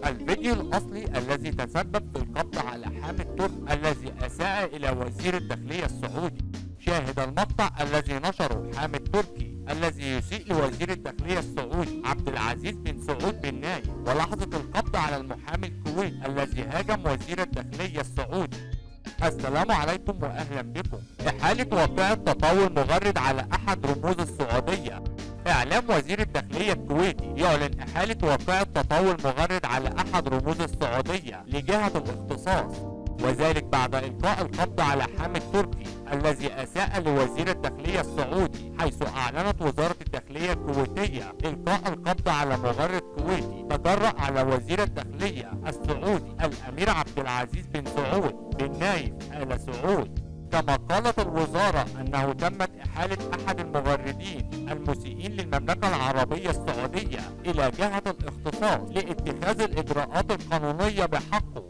الفيديو الأصلي الذي تسبب في القبض على حامد ترك الذي أساء إلى وزير الداخلية السعودي. شاهد المقطع الذي نشره حامد تركي الذي يسيء لوزير الداخلية السعودي عبد العزيز بن سعود بن نايف، ولحظة القبض على المحامي الكويتي الذي هاجم وزير الداخلية السعودي. السلام عليكم وأهلا بكم. إحالة واقعة تطاول مغرد على أحد رموز السعودية. إعلام وزير الداخلية الكويتي يعلن إحالة واقعة تطاول مغرد على أحد رموز السعودية لجهة الاختصاص، وذلك بعد إلقاء القبض على حامد تركي الذي أساء لوزير الداخلية السعودي، حيث أعلنت وزارة الداخلية الكويتية إلقاء القبض على مغرد كويتي تجرأ على وزير الداخلية السعودي الأمير عبد العزيز بن سعود بن نايف آل سعود. كما قالت الوزارة أنه تمت إحالة أحد المغردين المسيئين للمملكة العربية السعودية إلى جهة الاختصاص لاتخاذ الإجراءات القانونية بحقه